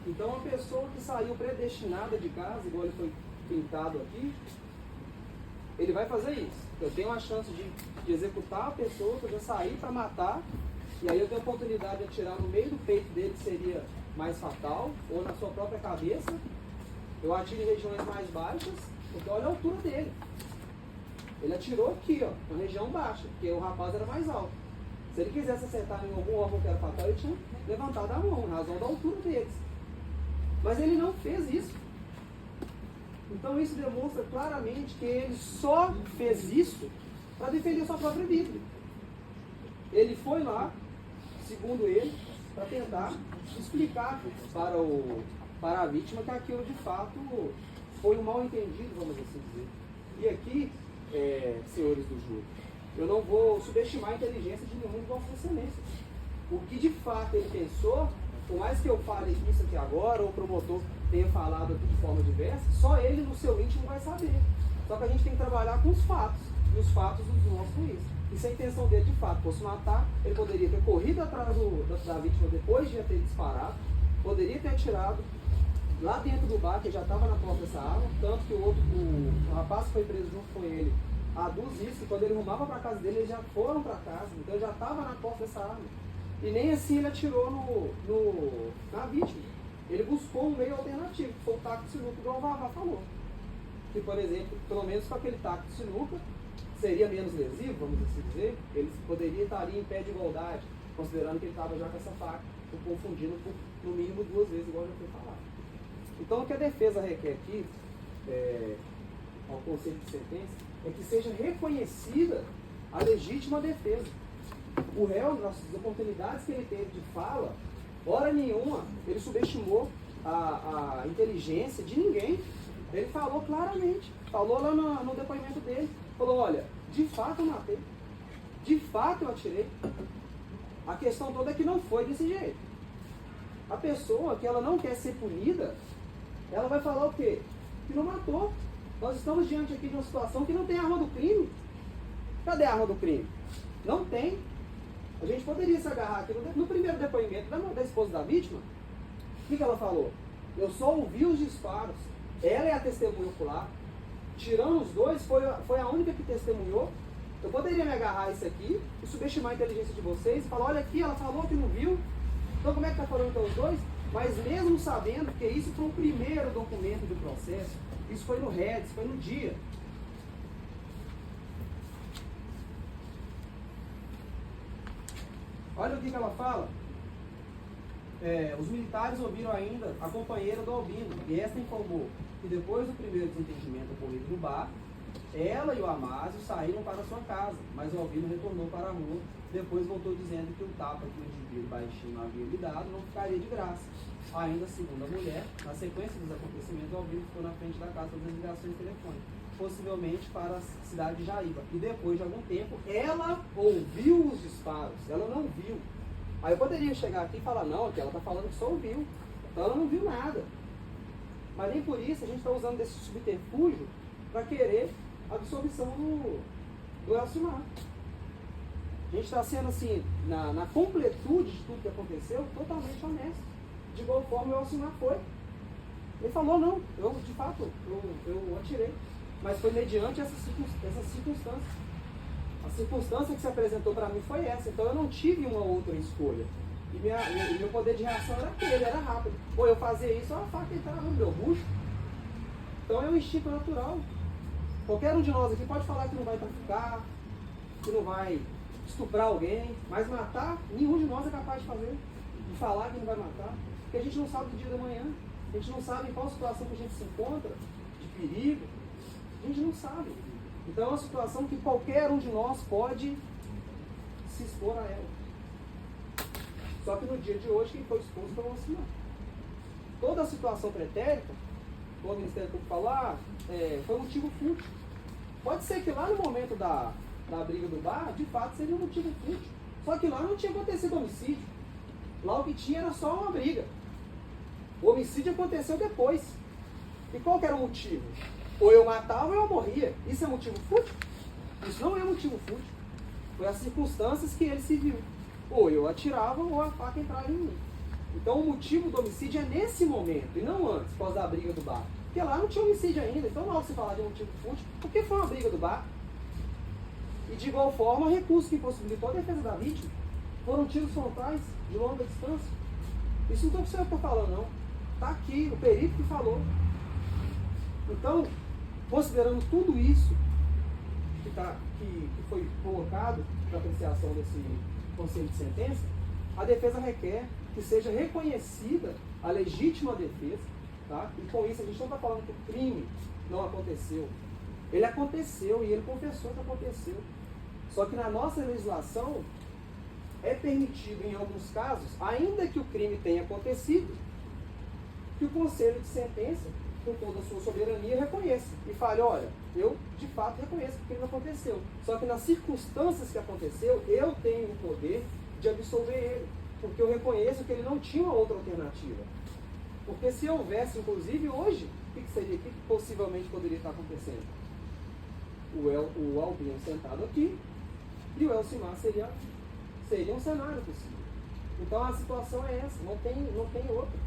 Então, uma pessoa que saiu predestinada de casa, igual ele foi pintado aqui, ele vai fazer isso. Eu tenho a chance de executar a pessoa, que eu já saí para matar, e aí eu tenho a oportunidade de atirar no meio do peito dele, que seria mais fatal, ou na sua própria cabeça. Eu atiro em regiões mais baixas, porque olha a altura dele. Ele atirou aqui, ó, na região baixa, porque o rapaz era mais alto. Se ele quisesse acertar em algum órgão que era fatal, ele tinha levantado a mão, em razão da altura deles. Mas ele não fez isso. Então isso demonstra claramente que ele só fez isso para defender sua própria vida. Ele foi lá, segundo ele, para tentar explicar para a vítima que aquilo de fato foi um mal entendido, vamos assim dizer. E aqui, senhores do júri, eu não vou subestimar a inteligência de nenhum de Vossa Excelência. O que de fato ele pensou, por mais que eu fale isso aqui agora, ou o promotor tenha falado aqui de forma diversa, só ele no seu íntimo vai saber. Só que a gente tem que trabalhar com os fatos, e os fatos dos nossos juízes. E se a intenção dele de fato fosse matar, ele poderia ter corrido atrás da vítima depois de ter disparado, poderia ter atirado lá dentro do bar, que já estava na porta dessa arma, tanto que o rapaz que foi preso junto com ele aduz isso, que quando ele rumava para a casa dele, eles já foram para casa, então ele já estava na porta dessa arma. E nem assim ele atirou na vítima. Ele buscou um meio alternativo, que foi o taco de sinuca, igual o Vavá falou. Que, por exemplo, pelo menos com aquele taco de sinuca, seria menos lesivo, vamos assim dizer, ele poderia estar ali em pé de igualdade, considerando que ele estava já com essa faca, confundindo por, no mínimo 2 vezes, igual já foi falado. Então, o que a defesa requer aqui, ao conceito de sentença, é que seja reconhecida a legítima defesa. O réu, nas oportunidades que ele teve de fala, hora nenhuma, ele subestimou a inteligência de ninguém. Ele falou claramente, falou lá no depoimento dele, falou, olha, de fato eu matei, de fato eu atirei. A questão toda é que não foi desse jeito. A pessoa que ela não quer ser punida, ela vai falar o quê? Que não matou. Nós estamos diante aqui de uma situação que não tem arma do crime. Cadê a arma do crime? Não tem. A gente poderia se agarrar aqui no primeiro depoimento da esposa da vítima. O que ela falou? Eu só ouvi os disparos. Ela é a testemunha ocular. Tirando os dois, foi a única que testemunhou. Eu poderia me agarrar a isso aqui e subestimar a inteligência de vocês e falar, olha aqui, ela falou que não viu. Então como é que está falando então os dois? Mas mesmo sabendo que isso foi o primeiro documento do processo, isso foi no REDS, foi no dia. Olha o que ela fala. Os militares ouviram ainda a companheira do Albino, e esta informou que depois do primeiro desentendimento ocorrido no bar, ela e o Amásio saíram para sua casa, mas o Albino retornou para a rua, depois voltou dizendo que o tapa que o indivíduo baixinho havia lhe dado não ficaria de graça. Ainda segundo a mulher, na sequência dos acontecimentos, o Albino ficou na frente da casa fazendo ligações telefônicas, possivelmente para a cidade de Jaíba. E depois de algum tempo, ela ouviu os disparos, ela não viu. Aí eu poderia chegar aqui e falar, não, que ela está falando que só ouviu, então ela não viu nada. Mas nem por isso a gente está usando desse subterfúgio para querer a absolvição do Elcimar. A gente está sendo assim, na completude de tudo que aconteceu, totalmente honesto. De igual forma o Elcimar foi. Ele falou, não, eu de fato, eu atirei. Mas foi mediante essas circunstâncias. A circunstância que se apresentou para mim foi essa. Então eu não tive uma outra escolha. E meu poder de reação era aquele, era rápido. Ou eu fazia isso, ou a faca entrava no meu bucho. Então é um instinto natural. Qualquer um de nós aqui pode falar que não vai traficar, que não vai estuprar alguém, mas matar, nenhum de nós é capaz de fazer. De falar que não vai matar. Porque a gente não sabe do dia da manhã. A gente não sabe em qual situação que a gente se encontra, de perigo. A gente não sabe. Então é uma situação que qualquer um de nós pode se expor a ela. Só que no dia de hoje, quem foi exposto foi o Elcimar. Toda a situação pretérita, o Ministério Público falou, foi um motivo fútil. Pode ser que lá no momento da briga do bar, de fato seria um motivo fútil. Só que lá não tinha acontecido homicídio. Lá o que tinha era só uma briga. O homicídio aconteceu depois. E qual que era o motivo? Ou eu matava ou eu morria. Isso é motivo fútil? Isso não é motivo fútil. Foi as circunstâncias que ele se viu. Ou eu atirava ou a faca entrava em mim. Então o motivo do homicídio é nesse momento, e não antes, após a briga do bar. Porque lá não tinha homicídio ainda, então não há se falar de um motivo fútil, porque foi uma briga do bar. E de igual forma, recurso que impossibilitou a defesa da vítima foram tiros frontais de longa distância. Isso não estou falando, não. Está aqui, o perito que falou. Então, considerando tudo isso que foi colocado para apreciação desse conselho de sentença, a defesa requer que seja reconhecida a legítima defesa, tá? E com isso a gente não está falando que o crime não aconteceu. Ele aconteceu e ele confessou que aconteceu. Só que na nossa legislação é permitido, em alguns casos, ainda que o crime tenha acontecido, que o conselho de sentença, com toda a sua soberania, reconheça e fale, olha, eu de fato reconheço que o crime aconteceu. Só que nas circunstâncias que aconteceu, eu tenho o poder de absolver ele, porque eu reconheço que ele não tinha uma outra alternativa. Porque se houvesse, inclusive hoje, o que seria, o que possivelmente poderia estar acontecendo? O Albino sentado aqui e o Elcimar seria um cenário possível. Então a situação é essa, não tem outra.